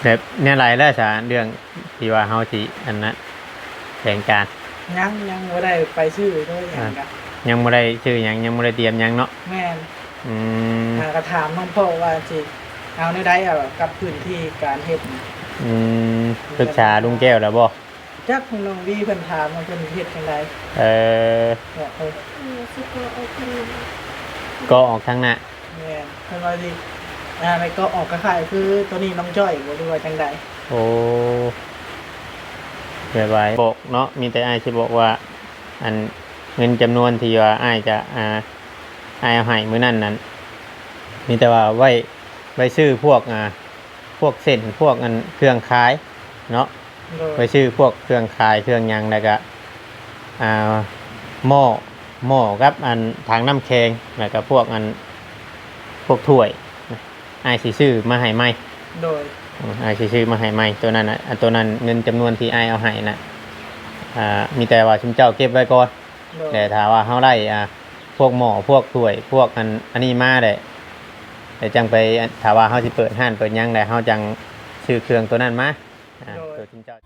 แบบเนี่ยไรแล้วสาเรื่องที่ว่าเฮาสิอันนั้นแผนการยังบ่ได้ไปชื่อด้วยอย่างกันยังบ่ได้ชื่อหยังยังบ่ได้เตรียมหยังเนาะแม่นอืมก็ถามน้องพ่อว่าสิเอาในใดเอากับพื้นที่การเฮ็ดอืมปรึกษาลุงแก้วแล้วบ่จักน้องวีเพิ่นถามว่าเพิ่นเฮ็ดจังไดเออสิโกโอเค ก็ออกทางหน้าแม่นเพิ่นว่าสิอะไรก็ออกคล้ายๆคือตัวนี้น้องจ้อยบ่รู้ว่าจังไดโอ้เดี๋ยวไว้บอกเนาะมีแต่อ้ายสิบอกว่าอันเงินจำนวนที่ว่าอ้ายจะอ้ายเอาให้มื้อนั้นนั้นมีแต่ว่าไว้ซื้อพวกพวกเส้นพวกอันเครื่องขายเนาะไว้ซื้อพวกเครื่องขายเครื่องหยังแล้วก็หม้อกับอันถังน้ำแข็งแล้วก็พวกอันพวกถ้วยอ้ายสิซื้อมาให้ใหม่โดยอ้ายสิซื้อมาให้ใหม่ตัวนั้นน่ะตัวนั้นเงินจำนวนที่อ้ายเอาให้น่ะมีแต่ว่าชุมเจ้าเก็บไว้ก่อนแต่ถ้าว่าเฮาได้พวกหม้อพวกถ้วยพวกอันนี้มาได้แต่จังไปถ้าว่าเฮาสิเปิดห้านเปิดหยังได้เฮาจังซื้อเครื่องตัวนั้นมาตัวชุมเจ้า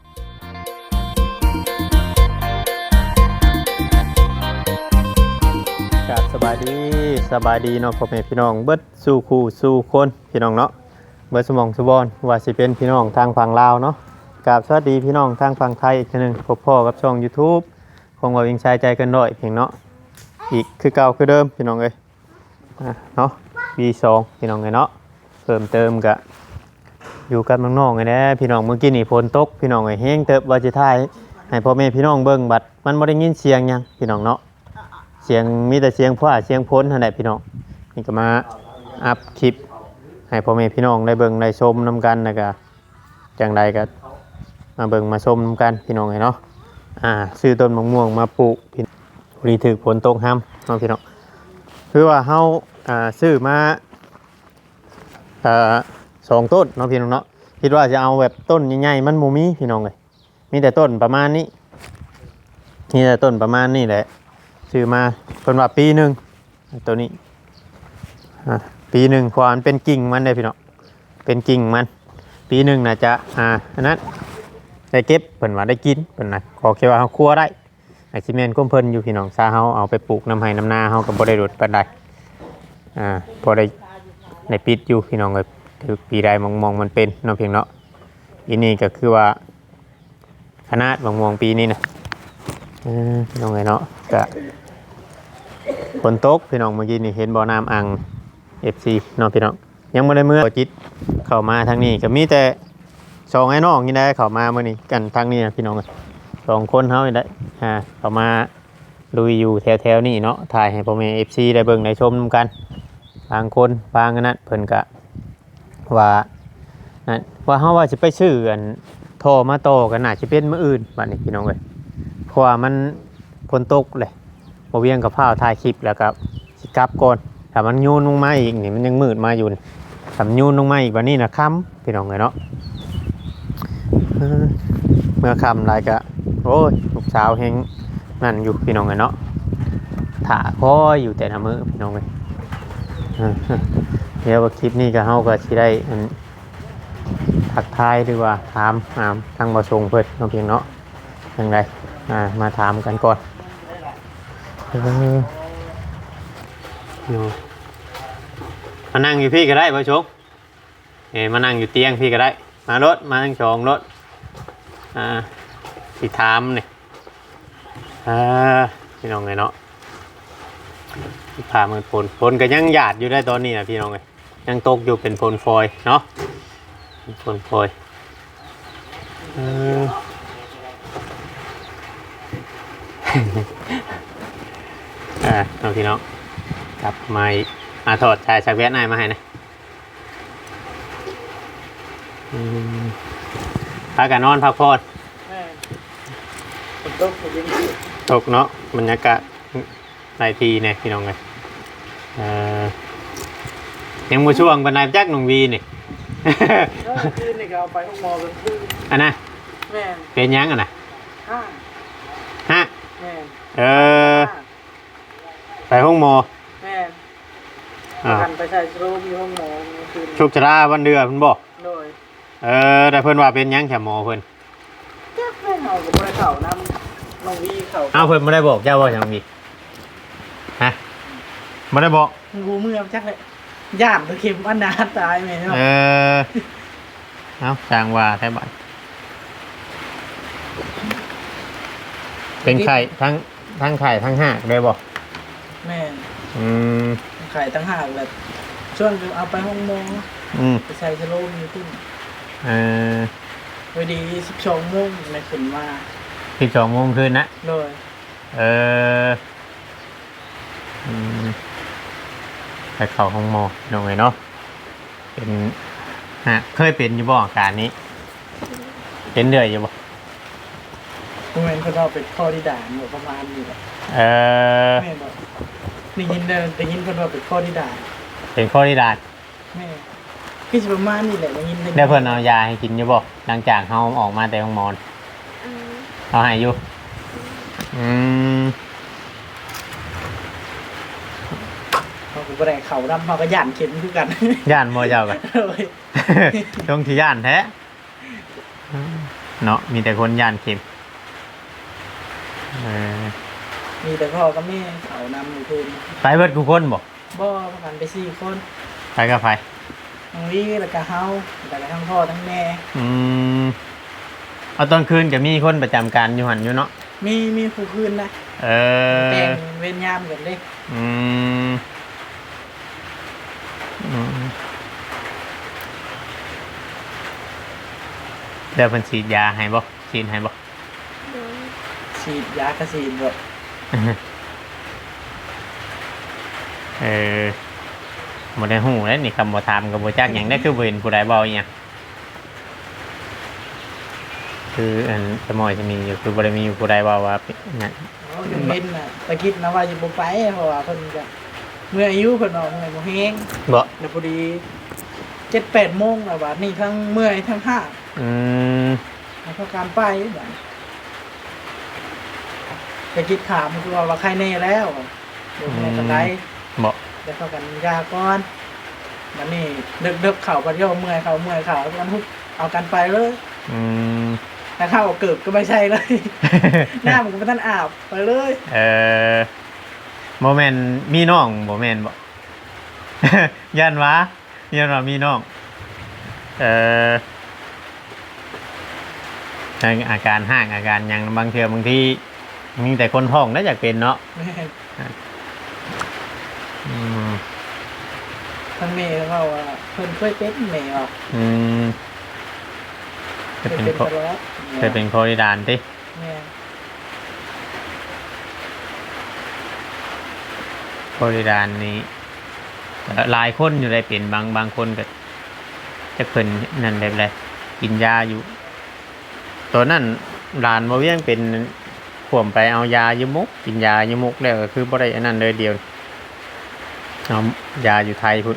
ครับสบายดีเนาะพ่อแม่พี่น้องเบิดสู่คู่สู่คนพี่น้องเนาะเบิดสมองสุบอนว่าสิเป็นพี่น้องทางฝั่งลาวเนาะกราบสวัสดีพี่น้องทางฝั่งไทยอีกทีนึงพบพ่อกับช่อง YouTube คงว่าวิ่งชายใจกันด้อยเพียงเนาะอีกคือเก่าคือเดิมพี่น้องเอ้ยเนาะ B2 พี่น้องเอ้ยเนาะเพิ่มเติมก็อยู่กับน้องๆไงแน่พี่น้องเมื่อกี้นี่ฝนตกพี่น้องเอ้ยแห้งเติบว่าสิถ่ายให้พ่อแม่พี่น้องเบิ่งบัดมันบ่ได้ยินเสียงหยังพี่น้องเนาะเสียงมีแต่เสียงฟ้าเสียงพ้นเท่านั้นพี่น้องนี่ก็มาอัพคลิปให้พ่อแม่พี่น้องได้เบิ่งได้ชมนำกันแล้วก็จังใดก็มาเบิ่งมาชมนำกันพี่น้องเนาะซื้อต้นมะม่วงมาปลูกพี่รีถึกฝนตกห้ำน้องพี่น้องคือว่าเฮาซื้อมา2 ต้นน้องพี่น้องเนาะคิดว่าจะเอาแบบต้นใหญ่ๆมันบ่มีพี่น้องเลยมีแต่ต้นประมาณนี้นี่แต่ต้นประมาณนี้แหละซื้อมาเป็นว่าปีหนึ่งตัวนี้ปีหนึ่งความเป็นกิ่งมันได้พี่น้องเป็นกิ่งมันปีหนึ่งน่าจะอันนั้นได้เก็บเพิ่นว่าได้กินเพิ่นน่ะขอแค่ว่าเฮาคั่วได้ไอ้ซีเมนต์ก้มเพิ่นอยู่พี่น้องซาเฮาเอาไปปลูกน้ำไห้น้ำนาเฮาก็บ่ได้รดปานใดพอได้ปิดอยู่พี่น้องก็ถือปีใดมองมันเป็นเนาะเพียงเนาะปีนี้ก็คือว่าขนาดมองปีนี้นะพี่น้องเนาะก็ฝนตกพี่น้องเมื่อกี้นี่เห็นบ่อน้ำอ่าง FC เนาะพี่น้องยังไม่ได้เมื่อจิตเข้ามาทางนี้ก็มีแต่2ไอ้น้องนี่ได้เข้ามาเมื่อนี้กันทางนี้นะพี่น้อง2 คนเฮานี่ได้เข้ามาลุยอยู่แถวๆนี้เนาะถ่ายให้พ่อแม่ FC ได้เบิ่งได้ชมนำกันบางคนบางนั้นเพิ่นก็ว่าเฮาว่าสิไปซื้ออันท่อมาต่อกันน่าสิเป็นมื้ออื่นบัดนี้พี่น้องเอ้ยเพราะว่ามันฝนตกเลยบ่เวียงกับพาวถ่ายคลิปแล้วก็สิกลับก่อนถ้ามันโยนลงมาอีกนี่มันยังมืดมาอยู่ถ้ามันโยนลงมาอีกวันนี้นะค่ำพี่น้องเอ้ยเนาะเมื่อค่ำหลายก็โอ้ยลูกสาวแฮงนั่นอยู่พี่น้องเอ้ยเนาะถ่าคอยอยู่แต่ละมื้อพี่น้องเอ้ยเดี๋ยวว่าคลิปนี้ก็เฮาก็สิได้ทักทายดีกว่าถามทางบ่ส่งเพิ่นเนาะเพียงเนาะจังไดมาถามกันก่อนมานั่งอยู่พี่ก็ได้บ่ชงมานั่งอยู่เตียงพี่ก็ได้มารถมาทั้ง2 รถสิถามนี่พี่น้องเอ้ยเนาะพามันฝนก็ยังหยาดอยู่ได้ตอนนี้นะพี่น้องเอ้ยยังตกอยู่เป็นฝนฟอยเนาะฝนฟอยน้องพี่น้องกลับมาถอดชายสักแวะหน้ามาให้นะพักกันนอนพักผ่อนตกเนาะบรรยากาศหลายทีเนี่ยพี่น้องเลยยังมาช่วงบรรยายจักหนุ่มวีนี่คืนนี่ก็เอาไปห้องหมอเป็นคืนอันน่ะแม่เป็นยังอ่ะนะฮะแม่ไปห้องหมอแม่กันไปใช้โรมอยู่ห้องหมอคืนชุกชราวันเดือนคุณบอกโดย แต่เพิ่นว่าเป็นหยังแค่หมอเพิ่น จักไม่เอากับบ่ได้เข้านำน้องวีเข้า เอาเพิ่นบ่ได้บอกเจ้าว่าหยังมีฮะบ่ได้บอก งูมือจักเลยย่านตะเข็มอันนาตายแม่เนาะ เอาจางว่าแท้บัดเป็นไข่ทั้งไข่ทั้งหากได้บ่ แม่ อืม ไข่ตั้งหากแบบช่วงเอาไปห้องโมง อืม ไปใส่สโลมอยู่ขึ้น เออ พอดี12โมงแม่ขึ้นมา 12 โมงคืนนะ เลย เอออืมไปเข้าห้องหมอน้องเอ้ยเนาะเป็นฮะเคยเป็นอยู่บ่อาการนี้ เป็นเดือยอยู่บ่ โมเมนต์เพิ่นเอาเป็นข้อที่ด่านอยู่ประมาณนี้แหละ เออ แม่บอกได้ยินเพิ่นว่าเป็นข้อที่ด่าน เป็นข้อที่ดาด แม่คือสิประมาณนี้แหละได้ยิน ได้เพิ่นเอายาให้กินอยู่บ่หลังจากเฮาออกมาแต่ห้องหมอ เอา เอาให้อยู่อืม เขาก็บ่ได้เข้านํเขาก็ย่านเข็มคือกัน ย่านบ่เจ้ากัน เลย ต้องที่ย่านแท้เนาะมีแต่คนย่านเข็มเออ มีแต่พ่อกับแม่เข้านำอยู่คืน ไปเบิดกูคนบ่ บ่ประกันไป4คน ไปกับไผ น้องวีแล้วก็เฮาแล้วก็ทั้งพ่อทั้งแม่ อืมเอาตอนคืนก็มีคนประจำการอยู่หันอยู่เนาะ มีผู้คืนนะ เออ แต่งเวรยามกันเด้ อืมอืมเดี๋ยวเพิ่นฉีดยาให้บ่ฉีดให้บ่ โดย ฉีดยากระสีดบ่ เออบ่ได้ฮู้แล้วนี่คำบ่ถามก็บ่จักหยังได้คือบ่เห็นผู้ใดเว้าอีหยังคืออันสมอยจะมีอยู่คือบ่ได้มีผู้ใดเว้าว่าเป็นนั่น เอาอยู่เว้นน่ะตะคิดนะว่าสิบ่ไปเพราะว่าเพิ่นก็เมื่ออายุเพิ่นออกเมื่อยบ่แฮง บ่ แล้วพอดี7-8โมงแล้วบัดนี้ทั้งเมื่อยทั้งห้า อืม แล้วก็การไปบัดตะคิดถามคือว่าใครแน่แล้วเดี๋ยวแม่ก็ได้ บ่ เดี๋ยวเข้ากันยาก่อนบัดนี้ดึกๆเข้าบัดเดียวเมื่อยเข้าแล้วกันฮุบเอากันไปเลย อืม ถ้าเข้าเกิบก็ไม่ใช่เลย หน้ามันก็ไม่ทันอาบไปเลย เออบ่แม่นมีน้องบ่แม่นบ่ ย่านว่ามีน้องเอออาการห้างอาการหยังบางเทื่อบางทีมีแต่คนท้องน่าจะเป็นเนาะ แม่ อืม ทั้งเมย์เขาว่าเพิ่นเคยเป็นเมย์ว่า อืม เค จะ ย เป็น เป็น โค ตลอด จะเป็นโคดิดานติ แม่ โคดิดานนี้หลายคนอยู่ได้เป็นบางคนก็จะเพิ่นนั่นแบบไรกินยาอยู่ตัวนั้นหลานบ่เวียงเป็นข่วมไปเอายายุมุกกินยายุมุกแล้วก็คือบ่ได้อันนั้นเลยเดียวเอายาอยู่ไทยพุ่น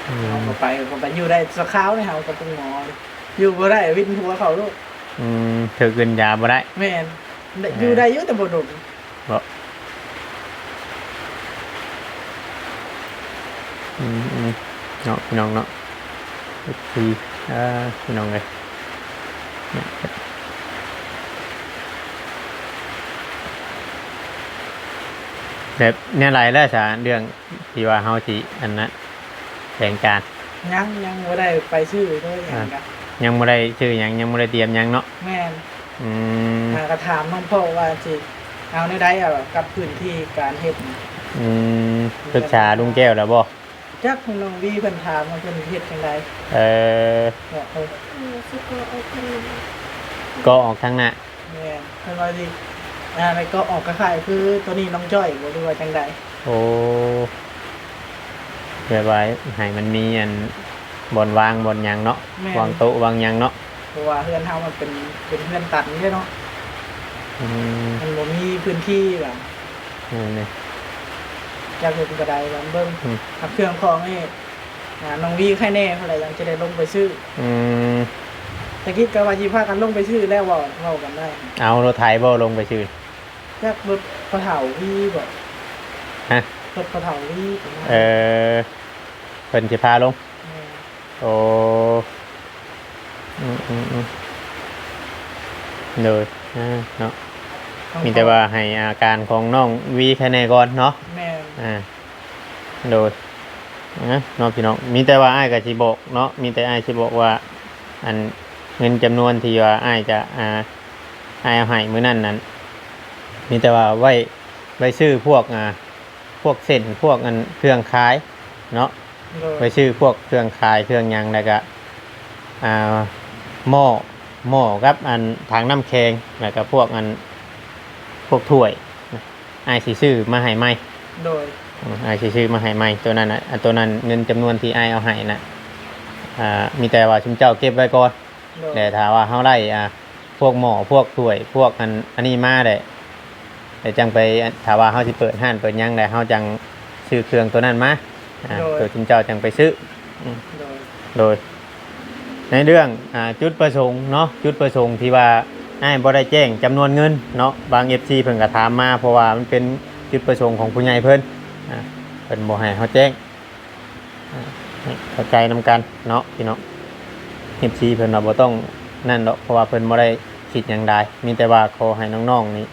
อื เอา ม ไปอยู่ได้สักคราวนี่เฮากับคุณหมออยู่บ่ได้วินหัวเขาลูก ถือกินยาบ่ได้ แม่นอยู่ได้อยู่แต่บ่ดม บ่เนาะพี่น้องเนาะคือพี่น้องเลยแบบเนี่ยไรแล้วจ้ะเรื่องที่ว่าเฮาสิอันนั้นแผนการ ยังบ่ได้ไปชื่อด้วยหยังกะ ยังบ่ได้ชื่อหยังยังบ่ได้เตรียมหยังเนาะ แม่น อืม ก็ถามน้องพ่อว่าสิเอาในใดอ่ะกับพื้นที่การเฮ็ด ปรึกษาลุงแก้วแล้วบ่ จักน้องวีเพิ่นถามว่าเพิ่นเฮ็ดจังได เออ บอกเพิ่น สิโกโอเค ก็ออกทางหน้า แม่นเพิ่นว่าสิแล้วก็ออกคล้ายๆคือตัวนี้น้องจ้อยบ่รู้ว่าจังได โอ้เดี๋ยวไว้ให้มันมีอันบนวางบนหยังเนาะวางโต๊ะวางหยังเนาะ เพราะว่าเฮือนเฮามันเป็นเฮือนตันเด้เนาะ อืม มันบ่มีพื้นที่แบบ นี่ อยากเห็นกระไดลองเบิ่ง อืม ขับเครื่องของนี่น้องวีใครแน่เท่าไหร่ยังจะได้ลงไปซื้อ อืม แต่คิดก็ว่าสิพากันลงไปซื้อแล้วเว้ากันได้ เอารถไถบ่ลงไปชื่อ จักรถพอเฒ่าวีบ่ ฮะ รถพอเฒ่าวีประมาณ เพิ่นสิพาลง แม่ โอ้ อืมเลยเนาะมีแต่ว่าให้อาการของน้องวีแค่ไหนก่อนเนาะ แม่น โดยน้องพี่น้องมีแต่ว่าอ้ายกับสิบอกเนาะมีแต่อ้ายสิบอกว่าอันเงินจำนวนที่ว่าอ้ายจะอ้ายเอาให้มื้อนั้นมีแต่ว่าไว้ซื้อพวกพวกเส้นพวกอันเครื่องขายเนาะ โดย ไว้ซื้อพวกเครื่องขายเครื่องหยังแล้วก็หม้อกับอันถังน้ำแข็งแล้วก็พวกอันพวกถ้วยอ้ายสิซื้อมาให้ใหม่ โดย อ้ายสิซื้อมาให้ใหม่ตัวนั้นตัวนั้นเงินจำนวนที่อ้ายเอาให้นะมีแต่ว่าชุมเจ้าเก็บไว้ก่อน โดย แต่ถ้าว่าเฮาได้พวกหม้อพวกถ้วยพวกอันนี้มาได้แต่จังไปถ้าว่าเฮาสิเปิดห้านเปิดหยังได้เฮาจังซื้อเครื่องตัวนั้นมาตัวชุมเจ้าจังไปซื้อ โดย โดยในเรื่องจุดประสงค์เนาะจุดประสงค์ที่ว่าอ้ายบ่ได้แจ้งจำนวนเงินเนาะบาง FC เพิ่นก็ถามมาเพราะว่ามันเป็นจุดประสงค์ของผู้ใหญ่เพิ่นเพิ่นบ่ให้เฮาแจ้งให้เข้าใจนำกันเนาะพี่น้อง FC เพิ่นว่าบ่ต้องนั่นดอกเพราะว่าเพิ่นบ่ได้คิดหยังใดมีแต่ว่าขอให้น้องๆนี่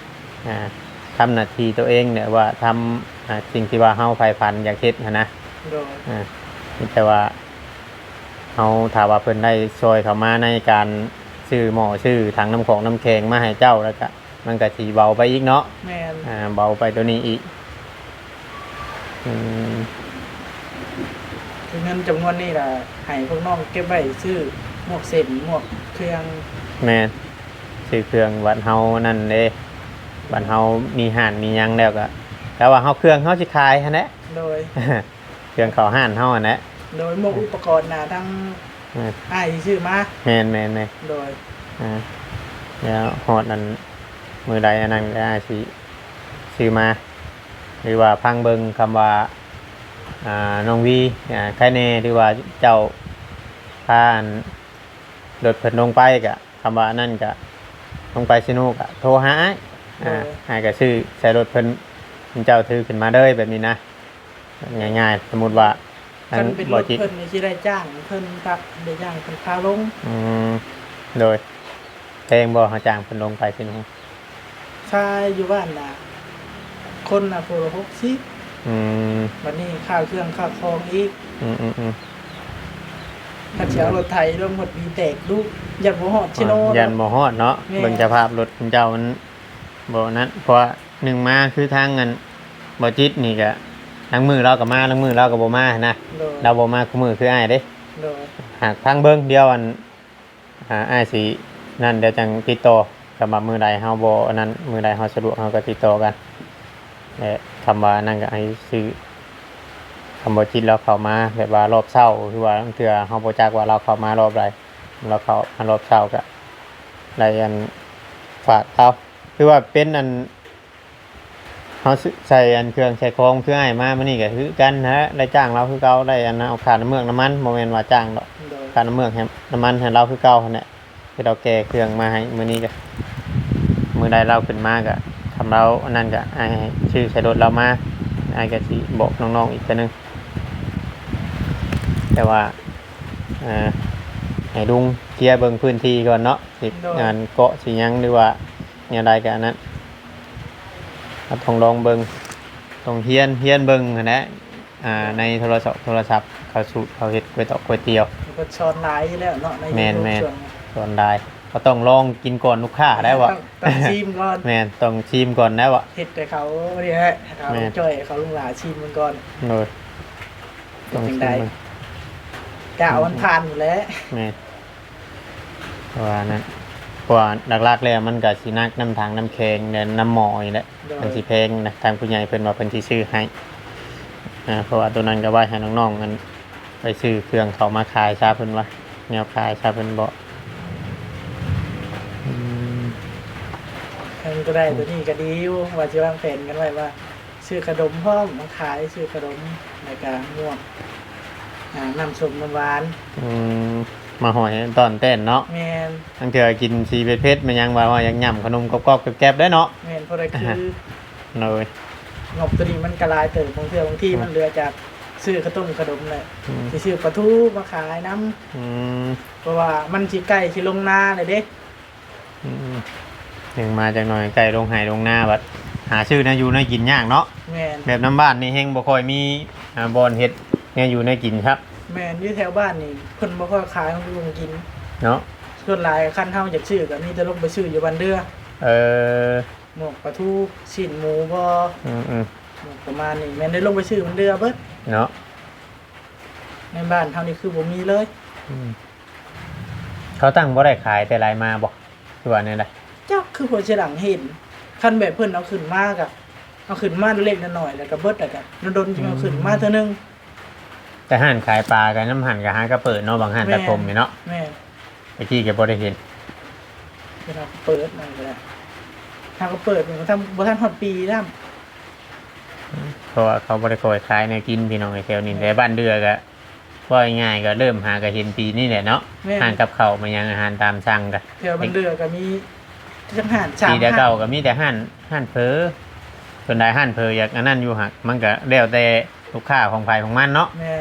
ทำหน้าที่ตัวเองเนี่ยว่าทำสิ่งที่ว่าเฮาใฝ่ฝันอยากเฮ็ดหั้นนะ โดย มีแต่ว่าเขาถามว่าเพิ่นได้ช่วยเขามาในการซื้อหม้อซื้อถังน้ำของน้ำแข็งมาให้เจ้าแล้วก็มันก็สีเบาไปอีกเนาะ แม่น เบาไปตัวนี้อีก คือเงินจำนวนนี้ล่ะให้พวกน้องเก็บไว้ซื้อหมวกเส้นหมวกเครื่อง แม่นซื้อเครื่องบัดเฮานั่นเด้บัดเฮามีห่านมีหยังแล้วก็แต่ว่าเฮาเครื่องเฮาสิขายหั่นแหละ โดย เครื่องเข้าห้านเฮาหั่นแหละ โดยหมวกอุปกรณ์ทั้งอ้ายที่ซื้อมา แม่น โดย แล้วฮอดนั้นมือใดอันนั้นก็อาจสิซื้อมา หรือว่าพังเบิงคำว่าน้องวีใครแน่หรือว่าเจ้าพานรถเพิ่นลงไปกะคำว่านั่นกะลงไปซิโนกะโทรหาอ้ายก็ซื้อใส่รถเพิ่นเจ้าถือขึ้นมาเด้อแบบนี้นะง่ายๆสมมุติว่า คันเป็นรถเพิ่นนี่สิได้จ้างเพิ่นพักได้จ้างเพิ่นพาลง โดยเพลงบ่เขาจ้างเพิ่นลงไปซิโน ค่าอยู่บ้านน่ะคนน่ะผู้ละ60วันนี้ค่าเครื่องค่าคองอีกถ้าสิเอารถไถลงหมดมีแตกลูกอยากบ่ฮอดชิโน ยันบ่ฮอดเนาะเบิ่งสภาพรถเจ้ามันบ่นั้นเพราะหนึ่งมาคือทางเงินบ่จิตนี่ก็ทั้งมือเราก็มาทั้งมือเราก็บ่มานะเราบ่มาคู่มือคืออ้ายเด้ โดย หากทางเบิ่งเดียวอ้ายสินั่นเดี๋ยวจังติดต่อกับมือใดเฮาบ่อันนั้นมือใดเฮาสะดวกเฮาก็ติดต่อกันและคำว่านั่นก็ให้ซื้อคำบ่จิตเราเข้ามาแบบว่ารอบเช้าคือว่าเทื่อเฮาบ่จักว่าเราเข้ามารอบใดเราเข้ามารอบเช้าก็ได้อันฝากเอาคือว่าเป็นอันเขาใส่อันเครื่องใส่ของเพื่อให้มามันนี่ก็คือกันนะได้จ้างเราคือเก่าได้อันเอาขาน้ำเมืองน้ำมันโมเมนต์ว่าจ้างดอก โดย ขาน้ำเมืองน้ำมันให้เราคือเก่าเนี่ยคือเราแก้เครื่องมาให้มื้อนี้ก็มื้อใดเราขึ้นมาก็ทำเราอันนั้นก็ให้ชื่อใส่รถเรามาไอ้ก็สิบอกน้องๆอีกทีนึงแต่ว่าให้ลุงเคลียร์เบิ่งพื้นที่ก่อนเนาะสิงานเกาะสิหยังหรือว่าอย่างใดก็อันนั้นต้องลองเบิ่งต้องเฮียนเบิ่งนะในโทรศัพท์เขาสูตรเขาเฮ็ดก๋วยเตี๋ยว เพิ่นสอนหลายอยู่แล้วเนาะใน แม่น ช่วง ส่วนได้ก็ต้องลองกินก่อนลูกค้าได้บ่ ต้องชิมก่อน แม่นต้องชิมก่อนได้บ่ เฮ็ดให้เขานี่ฮะเขาจ่อยเขาลุงหลาชิมมันก่อน โดยต้องชิมมัน กะวันผ่านอยู่แล้ว แม่นเพราะว่านั้นเพราะว่าหลักๆแล้วมันก็สินักน้ำทางน้ำแข็งและน้ำหม้อนี่แหละมันสิแพงนะทางผู้ใหญ่เพิ่นว่าเพิ่นสิซื้อให้เพราะว่าตัวนั้นก็ไว้ให้น้องๆกันไปซื้อเครื่องเขามาขายซะเพิ่นว่าแนวขายซะเพิ่นบ่ มันก็ได้ตัวนี้ก็ดีอยู่ว่าจะวางแผนกันไว้ว่าซื้อขนมพร้อมมาขายซื้อขนมในการม่วงน้ำส้มน้ำหวาน มาหอยตอนเต้นเนาะ แมน ทั้งเถื่อกินซีเพชรมันยังว่ายังย่ำขนมกรอบๆแกบๆได้เนาะ แมนเพราะอะไรคือ เลย งบตัวนี้มันกระลายเติบบางเทื่อบางที่มันเหลือจาก ซื้อกระต้มขนมเลยสิซื้อปลาทูมาขายน้ำเพราะว่ามันสิใกล้สิลงนาเลยเด้ หนึ่งมาจากหน่อยไก่ลงหายลงหน้าบัดหาชื่อนะอยู่ในกินยากเนาะ แม่น แบบน้ำบ้านนี่เฮงบ่ค่อยมีบอนเฮ็ดเนี่ยอยู่ในกินครับ แม่นอยู่แถวบ้านนี่เพิ่นบ่ค่อยขายของลุงกิน เนาะ ส่วนหลายคันเฮาอยากซื้อก็มีแต่ลงไปซื้ออยู่บ้านเดือ เออ หมกปลาทูชิ้นหมูบ่ อืม หมกประมาณนี้แม่นได้ลงไปซื้อบ้านเดือเบิด เนาะ ในบ้านเฮานี่คือบ่มีเลย เขาตั้งบ่ได้ขายแต่ลายมาบ่คือว่าเนี่ยได้ จักคือหัวฉลังเห็นคันแบบเพิ่นเอาขึ้นมากะเอาขึ้นมาเล็กน้อยแล้วก็เบิดแล้วก็โดนๆสิเอาขึ้นมาเท่านึง แต่ห้านขายปลากับน้ำหั่นกับห้านก็เปิดเนาะบางห้านตะคมนี่เนาะ แม่น ไอ้ที่แกบ่ได้เห็น เวลาเปิดนั่นก็ได้ถ้าก็เปิดมันก็ทำบ่ทันฮอดปีนำ เพราะว่าเขาบ่ได้คอยขายในกินพี่น้องไอ้แถวนี้แต่บ้านเดือก็ว่าง่ายๆก็เริ่มหาก็เห็นปีนี่แหละเนาะห้านกับข้าวมายังอาหารตามสั่งก็ แถวบ้านเดือก็มีจังหาร3 ปีแต่เก่าก็มีแต่ห้านเพอส่วนใดห้านเพออยากอันนั้นอยู่หักมันก็แล้วแต่ลูกค้าของไผของมันเนาะ แม่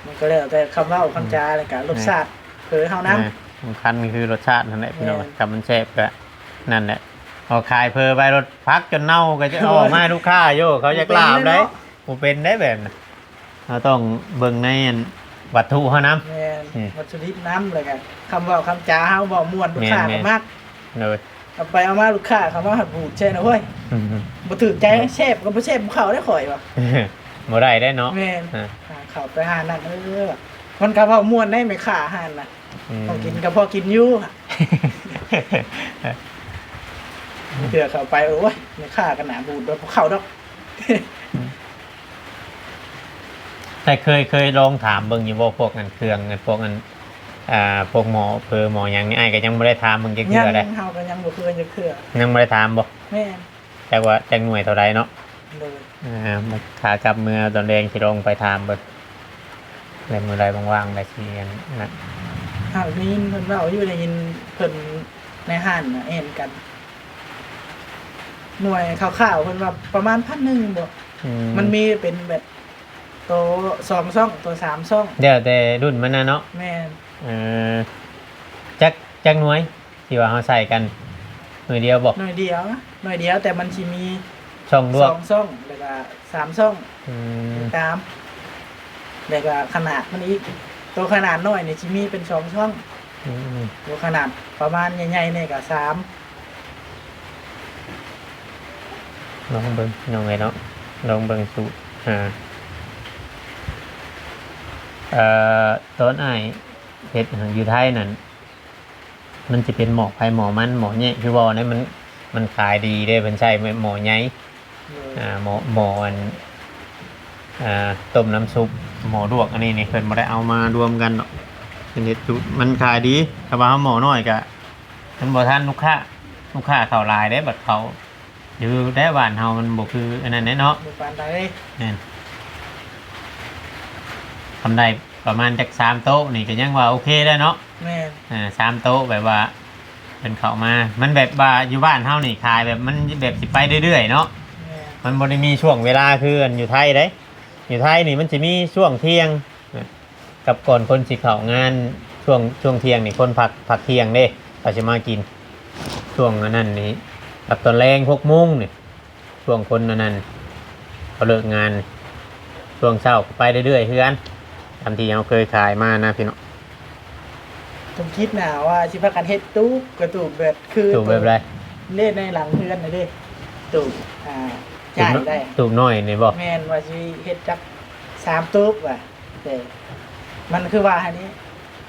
มันก็แล้วแต่คำเว้าคำจาแล้วก็รสชาติเผยเฮานำ สำคัญคือรสชาตินั่นแหละพี่น้อง แม่ กับมันแซ่บก็นั่นแหละเอาขายเพอไปรถพักจนเน่าก็จะเอาออกมาให้ลูกค้าโยเขาจะกล้าบได้บ่เป็นได้แบบนั้นเราต้องเบิ่งในวัตถุเฮานำ แม่นวัตถุดิบน้ำเลยกันคำเว่าคำจาเฮาบ่ม่วนลูกค้า แม่ ก็ น มาก เลย เอาไปเอามาลูกค้าเขามาหัดบูดใช่นะเว้ยบ่ถูกใจเชฟก็บ่เชฟบ่เข้าได้ข่อยว่ะ บ่ได้ได้เนาะ แม่น อ่า หาเข้าไปหานั่นมันก็เว้าม่วนได้ไม่ค่าอาหารน่ะต้องกินก็พอกินอยู่อะเถื่อเข้าไปโอ้ยไม่ค่ากันหนาบูดบ่เข้าดอก แต่เคยลองถามเบิ่งอยู่ว่าพวกนั้นเครื่องพวกนั้นพวกหมอเพอหมอหยังนี่อ้ายก็ยังบ่ได้ถามมึงจัก ยั เทื่อได้ เฮาก็ยังบ่เคยจะเครือ ยังบ่ได้ถามบ่ แม่น แต่ว่าจักหน่วยเท่าใดเนาะ โดย ขากลับเมื่อตอนแดงสิลงไปถามเบิ่งแล้วมื้อใดว่างๆได้สิอันนั้น หากนี้เพิ่นเว้าอยู่ได้ยินเพิ่นในห้านน่ะเอ็นกัน หน่วยข่าวๆเพิ่นว่าประมาณ1,000บ่ มันมีเป็นแบบตัว2ช่องตัว3ช่อง เดี๋ยวแต่รุ่นมันน่ะเนาะ แม่น เออจักหน่วยที่ว่าเฮาใส่กันหน่วยเดียวบ่ หน่วยเดียวนะหน่วยเดียวแต่มันสิมี ช่องรวบ 2ช่องแล้วก็3ช่อง อืม ตามแล้วก็ขนาดมันอีกตัวขนาดน้อยนี่สิมีเป็น2ช่อง อืม ตัวขนาดประมาณใหญ่ๆนี่ก็3 ลองเบิ่งน้องไงเนาะลองเบิ่งสูตรตอนอ้ายเฮ็ดอยู่ไทยนั่นมันจะเป็นหมอไผหมอมันหมอเนี่ยคือว่าเนี่ยมันขายดีเด้เพิ่นใช้หมอใหญ่หมออันต้มน้ำซุปหมอลวกอันนี้นี่เพิ่นบ่ได้เอามารวมกันเนาะเป็นเฮ็ดสูตรมันขายดีถ้าว่าหมอน้อยก็มันบ่ทันลูกค้าเข้าหลายเด้บัดเขาอยู่ได้บ้านเฮามันบ่คืออันนั้นแน่เนาะ บ่ปานใด นั่นทำได้ประมาณจาก3โต๊ะนี่ก็ยังว่าโอเคได้เนาะ แม่น 3โต๊ะแบบว่าเป็นเข้ามามันแบบว่าอยู่บ้านเฮานี่ขายแบบมันแบบสิไปเรื่อยๆเนาะ แม่น มันบ่ได้มีช่วงเวลาคืออันอยู่ไทยเด้อยู่ไทยนี่มันจะมีช่วงเที่ยงกับก่อนคนสิเข้างานช่วงเที่ยงนี่คนพักเที่ยงเด้เขาสิมากินช่วงนั้นนี่กับตอนแรง6 โมงนี่ช่วงคนนั้นเขาเลิกงานช่วงเช้าไปเรื่อยๆคือกันตามที่เราเคยขายมานะพี่น้อง ผมคิดน่ะว่าสิพากันเฮ็ดตู้กระตูบแบบคือ ตูบแบบไร เล่นในหลังเฮือนน่ะเด้ตู้จ่ายได้ ตูบน้อยนี่บ่ แม่นว่าสิเฮ็ดจัก3ตู้ว่ะแต่มันคือว่าอันนี้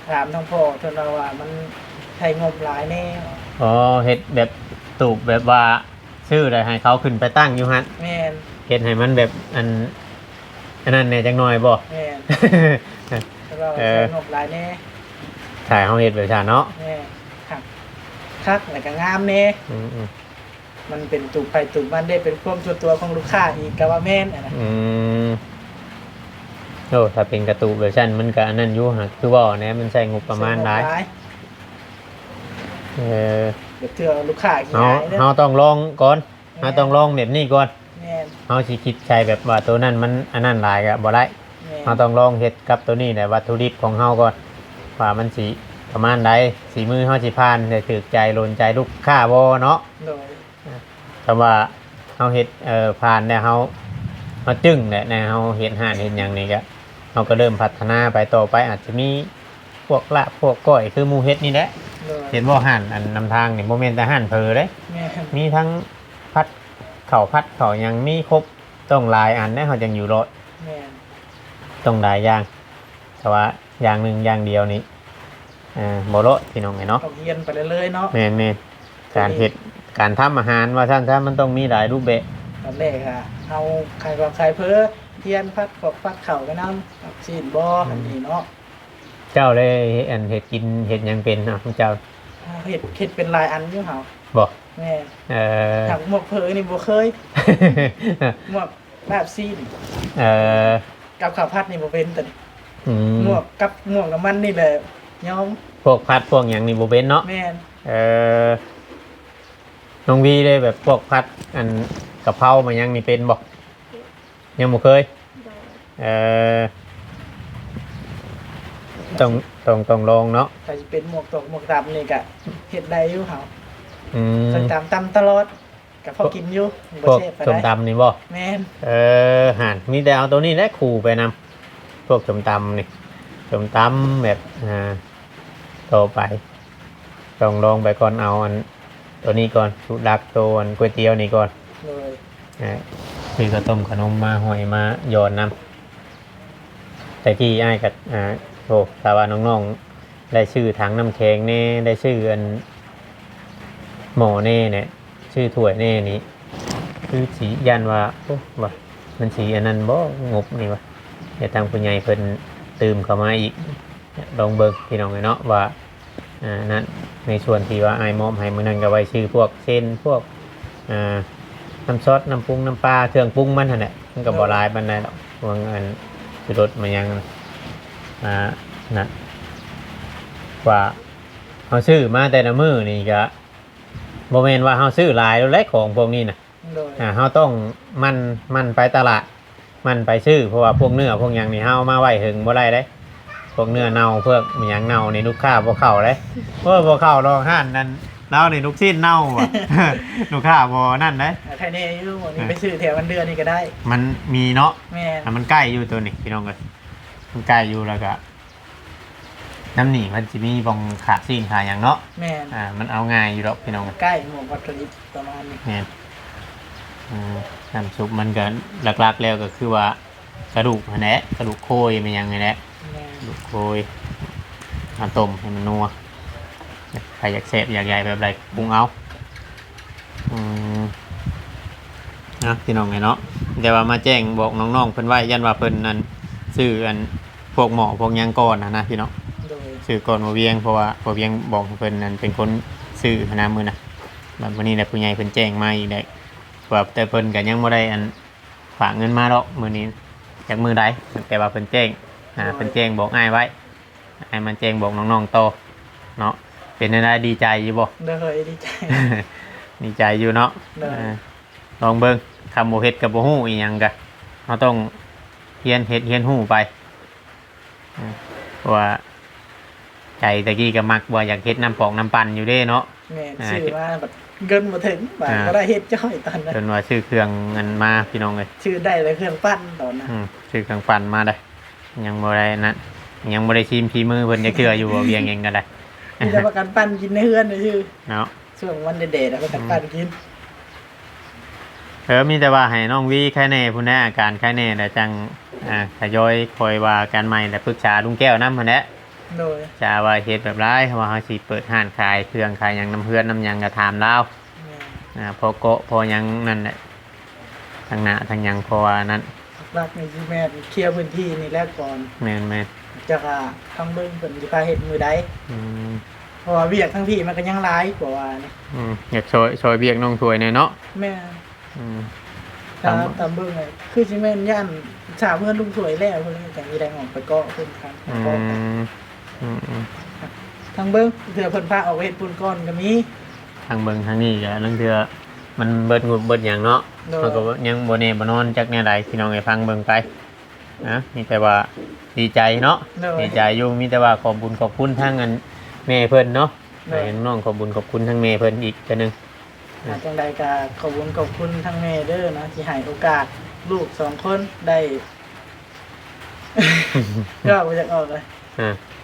ถามทางพ่อเพิ่นว่ามันใช้งบหลายแน่ อ๋อเฮ็ดแบบตูบแบบว่าชื่ออะไรให้เขาขึ้นไปตั้งอยู่หั่น แม่น เฮ็ดให้มันแบบอันนั้นแหน่จังหน่อยบ่ แม่นแต่ว่า เอ ใช้ อ งบหลายแน่ ถ่ายเฮาเฮ็ดแบบนั้นเนาะ แม่นคักแล้วก็งามแน่ อืม มันเป็นตูบไผตูบมันได้เป็นความส่วนตัวของลูกค้าอีกก็ว่าแม่นอะนะ อืมโอ้ถ้าเป็นการะตูนเวอร์ชันมันก็อันนั้นอยู่ฮะคือว่าเนี่ยมันใช้งบประมาณหลายเออ เดี๋ยวเทื่อลูกค้าขี้ เฮา หายเด้อ เฮาต้องลองก่อนเฮาต้องลองแบบนี้ก่อน แม่น เฮาสิคิดใช้แบบว่าตัวนั้นมันอันนั้นหลายก็บ่ได้ แม่น เราต้องลองเฮ็ดกับตัวนี้แหละวัตถุดิบของเฮาก่อนว่ามันสิประมาณใดสีมือเฮาสิผ่านได้ถูกใจโลนใจลูกค้าบ่เนาะ โดย แต่ว่าเฮาเฮ็ดผ่านแล้วเฮาจึ้งแหละนะเฮาเฮ็ดห้านเฮ็ดหยังนี่ก็เฮาก็เริ่มพัฒนาไปต่อไปอาจจะมีพวกลาบพวกก้อยคือหมู่เฮ็ดนี่แหละ โดย เห็นบ่ห้านอันนำทางนี่บ่แม่นแต่ห้านเผลอเด้ แม่น มีทั้งพัดพัดหยังมีครบต้องหลายอันนะเฮาจังอยู่รอด แม่น ต้องหลายอย่างแต่ว่าอย่างหนึ่งอย่างเดียวนี้บ่เลาะพี่น้องไงเนาะ ต้องเรียนไปเรื่อยๆเนาะ แม่นการเฮ็ดการทำอาหารว่าท่านมันต้องมีหลายรูปแบบ ตอนแรกอะเอาไข่กับไข่เพ้อเทียนพัดกบพัดเข่ากันน้ำกับชีนบ่ออันนี้เนาะ เจ้าได้เฮ็ดกินเฮ็ดหยังเป็นเจ้า เห็ดเป็นลายอันอยู่เฮา บ่ แม่น เออ ถักหมวกเพ้อนี่บ่เคยหมวกแบบซีน เออ กับข้าวพัดนี่บ่เป็นแต่ อืม หมวกกับหมวกน้ำมันนี่แหละยอม พวกพัดพวกหยังนี่บ่เป็นเนาะ แม่น เออน้องวีได้แบบพวกพัดอันกะเพรามายังนี่เป็นบ่ยังบ่เคย โดย เออต้องลองเนาะ ถ้าสิเป็นหมวกตกหมวกดำนี่ก็เฮ็ดได้อยู่เฮา อืม เคยตามตลอดก็พอกินอยู่บ่ พวก เชฟไป ส้ม ได้ ตำนี่บ่ แม่น ห่านมีแต่เอาตัวนี้แหละขู่ไปนำพวกส้มตำนี่ส้มตำแบบโตไปต้องลองไปก่อนเอาอันตัวนี้ก่อนสูตรลักตัวอันก๋วยเตี๋ยวนี่ก่อน เลย คือก็ต้มขนมมาหอยมาหยอดน้ำแต่ที่อ้ายกับโอ้ถ้าว่าน้องๆได้ชื่อถังน้ำแข็งแน่ได้ชื่ออันหม้อแน่เนี่ยชื่อถ้วยแน่นี้คือสียันว่าโอ้ว่ามันสีอันนั้นบ่งบนี่วะเดี๋ยวทางผู้ใหญ่เพิ่นตื่มเข้ามาอีกลองเบิ่งพี่น้องเลยเนาะว่านั้นในส่วนที่ว่าอ้ายมอบให้มื้อนั้นก็ไว้ชื่อพวกเส้นพวกน้ำซอสน้ำปรุงน้ำปลาเครื่องปรุงมันหั่นแหละมันก็บ่หลายปานใดดอกพวกอันสิรสมันยังน่ะว่าเฮาซื้อมาแต่ละมื้อนี่ก็บ่แม่นว่าเฮาซื้อหลายแล้วแหละของพวกนี้น่ะ เลย เฮาต้องมันไปตลาดมันไปซื้อเพราะว่าพวกเนื้อพวกหยังนี่เฮามาไว้ถึงบ่ได้เด้พวกเนื้อเน่าพวกหยังเน่านี่ลูกค้าบ่เข้าเด้เพราะบ่เข้าดอกห้านนั้นแล้วนี่ลูกชิ้นเน่าอ่ะ ลูกค้าบ่นั่นเด้ ใครเนี่ยอยู่วันนี้ไปซื้อแถววันเดือนนี่ก็ได้ มันมีเนาะ แม่น มันใกล้อยู่ตัวนี้พี่น้องเอ้ยมันใกล้อยู่แล้วก็น้ำหนีมันสิมีบ่งขาดซีนขาหยังเนาะ แม่น มันเอาง่ายอยู่ดอกพี่น้องเอ้ย ใกล้หมวกวัตถุดิบประมาณนี้ เนี่ยน้ำซุปมันก็หลักๆแล้วก็คือว่ากระดูกนั่นแหละกระดูกโคยมันยังไงแหละ แม่น กระดูกโคยมาต้มให้มันนัวใครอยากเสพอยากใหญ่แบบไรปรุงเอานะพี่น้องไงเนาะแต่ว่ามาแจ้งบอกน้องๆเพิ่นไว้ยันว่าเพิ่นนั้นซื้ออันพวกหมอพวกหยังก่อนนะพี่น้อง โดย ซื้อก่อนบ่เวียงเพราะว่าบ่เวียงบอกให้เพิ่นนั้นเป็นคนซื้อนะมื้อน่ะแบบวันนี้แหละผู้ใหญ่เพิ่นแจ้งมาอีกได้ว่าแต่เพิ่นก็ยังบ่ได้อันฝากเงินมาดอกมื้อนี้จากมื้อใดแต่ว่าเพิ่นแจ้งเพิ่นแจ้งบอกอ้ายไว้อ้ายมันแจ้งบอกน้องๆต่อเนาะเป็นอะไรดีใจอยู่บ่ เด้อดีใจ ดีใจอยู่เนาะ ได้ ลองเบิ่งคำบ่เฮ็ดก็บ่ฮู้อีหยังก็เราต้องเรียนเฮ็ดเรียนฮู้ไปเพราะว่าใจตะกี้ก็มักว่าอยากเฮ็ดน้ำปอกน้ำปั่นอยู่เด้เนาะ แม่นซื้อมาแบบเงินมาถึงบาทก็ได้เฮ็ดจ้อยตอนนั้น จนว่าซื้อเครื่องเงินมาพี่น้องเลย ชื่อได้เลยเครื่องปั้นตอนนั้น ซื้อเครื่องปั่นมาได้ยังบ่ได้นะยังบ่ได้ชิมฝีมือเพิ่นจะเชื่ออยู่ว่าเวียงเองก็ได้ มีแต่ประกันปั้นกินในเฮือนนะชื่อ เนาะ ช่วงวันเด็ดๆประกันปั้นกิน มีแต่ว่าให้น้องวีแค่แน่พุ่นแน่อาการแค่แน่แล้วจังทยอยคอยว่ากันใหม่แล้วปรึกษาลุงแก้วนำพุ่นแหละ โดย จะว่าเฮ็ดแบบไรว่าเขาสิเปิดห้านขายเครื่องขายหยังน้ำเพื่อนน้ำหยังกระถามเล่า แม่น พอโกะพอหยังนั่นแหละทางหน้าทางหยังพอนั้น รักในที่แม่นเคลียร์พื้นที่นี่แรกก่อน แม่น จะค่ะทางเบิ่งเพิ่นสิพาเฮ็ดมือใด อืม เพราะว่าเวียกทั้งพี่มันก็ยังหลายกว่าว่านี่ อยากช่วยเบียกน้องถวยหน่อยเนาะ แม่ อืม ตามเบิ่งเลยคือสิแม่นย่านสาวเพื่อนลุงสวยแล้วเพิ่นก็สิได้ออกไปเกาะเพิ่นครับ อื เกาะ มอืม ทางเบิ่งเถื่อเพิ่นพาออกไปเฮ็ดปูนก้อนก็มี ทางเบิงทางนี้ก็เรื่องเทือ มันเบิดงุบเบิดหยังเนาะ โดย มันก็ยังบ่แน่บ่นอนจักแนวใดพี่น้องให้ฟังเบิ่งไปนะมีแต่ว่าดีใจเนาะ โดย ดีใจอยู่มีแต่ว่าขอบบุญขอบคุณทั้งอันแม่เพิ่นเนาะ โดย ให้น้องขอบบุญขอบคุณทั้งแม่เพิ่นอีกเทื่อนึง จังใดก็ขอบคุณทั้งแม่เด้อนะที่ให้โอกาสลูก2คนได้ ก็บ่อยากออกเลย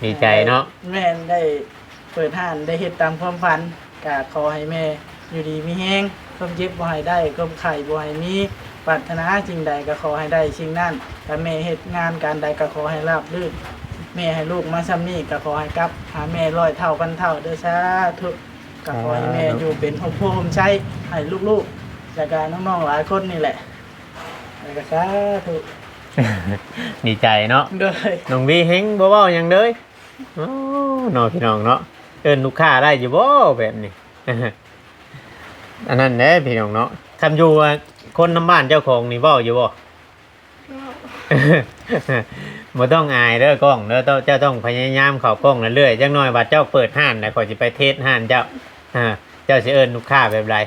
ดีใจเนาะ แม่ได้เปิดห้านได้เฮ็ดตามความฝันก็ขอให้แม่อยู่ดีมีแฮงความเจ็บบ่ให้ได้ความไข้บ่ให้มีปรารถนาสิ่งใดก็ขอให้ได้สิ่งนั้นถ้าแม่เฮ็ดงานการใดก็ขอให้ราบรื่นแม่ให้ลูกมาซ้ำนี้ก็ขอให้กลับหาแม่100เท่าพันเท่าเด้อสาธุก็ขอให้แม่อยู่เป็นโฮมโพโฮมใช้ให้ลูกๆแล้วก็น้องๆหลายคนนี่แหละแล้วก็สาธุ ดีใจเนาะ โดย น้องวีเฮงบ่เว้าหยังเลยโอ้น้องพี่น้องเนาะเอิ้นลูกค้าได้อยู่บ่แบบนี้ อันนั้นแหละพี่น้องเนาะคำอยู่ว่าคนน้ำบ้านเจ้าของนี่เว้าอยู่บ่ บ่ต้องอายเด้อกล้องเด้อเจ้าต้องพยายามเข้ากล้องเรื่อยๆจักหน่อยว่าเจ้าเปิดห้านแล้วข่อยสิไปเทสห้านเจ้าเจ้าสิเอิ้นลูกค้าแบบไร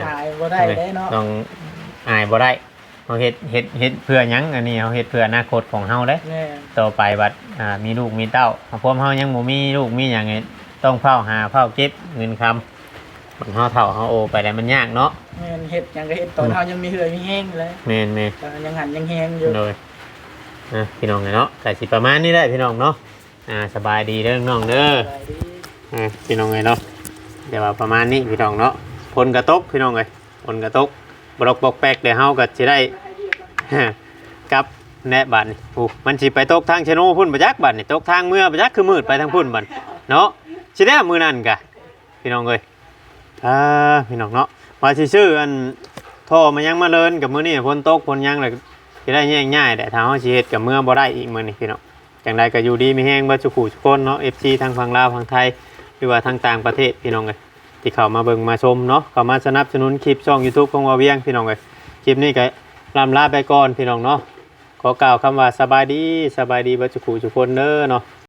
ตายบ่ได้เด้เนาะ ต้องอายบ่ได้เฮาเฮ็ดเพื่อหยังอันนี้เฮาเฮ็ดเพื่ออนาคตของเฮาเด้ แม่ ต่อไปบัดมีลูกมีเต้าพวกเฮายังบ่มีลูกมีหยังไงต้องเฝ้าหาเฝ้าเก็บเงินคำมันเฮาเฒ่าเฮาโอไปแล้วมันยากเนาะ แม่นเฮ็ดหยังก็เฮ็ดตอนเฮายังมีเหือมีแห้งอยู่เลย แม่น ก็ยังหันยังแห้งอยู่ ๆโดยพี่น้องเนาะก็สิประมาณนี้แหละพี่น้องเนาะสบายดีเด้อน้องเด้อ สบายดี พี่น้องเนาะเดี๋ยวว่าประมาณนี้พี่น้องเนาะฝนกระตกพี่น้องเอ้ยฝนกระตกบล็อกบอกแปลกเดี๋ยวเฮาก็สิได้ กลับแน่บัดนี่โอ้มันสิไปตกทางชะโนพุ่นบ่จักบัดนี่ตกทางเมื่อบ่จักคือมืดไปทางพุ่นบัดเนาะสิได้มื้อนั้นกะพี่น้องเอ้ยพี่น้องเนาะว่าสิซื้ออันท่อมายังมาเลินกับมื้อนี้ฝนตกฝนยังแล้วสิได้แย่งง่ายแต่ถ้าเฮาสิเฮ็ดกับเมื่อบ่ได้อีกมื้อนี้พี่น้องจังใดก็อยู่ดีมีแฮงเบ่ทุกผู้ทุกคนเนาะ FC ทางฝั่งลาวฝั่งไทยหรือว่าทางต่างประเทศพี่น้องเอ้ยที่เข้ามาเบิ่งมาชมเนาะเข้ามาสนับสนุนคลิปช่อง YouTube ของว่าเวียงพี่น้องเอ้ยคลิปนี้ก็ลำลาไปก่อนพี่น้องเนาะขอกล่าวคำว่าสบายดีเบ่ทุกผู้ทุกคนเด้อเนาะ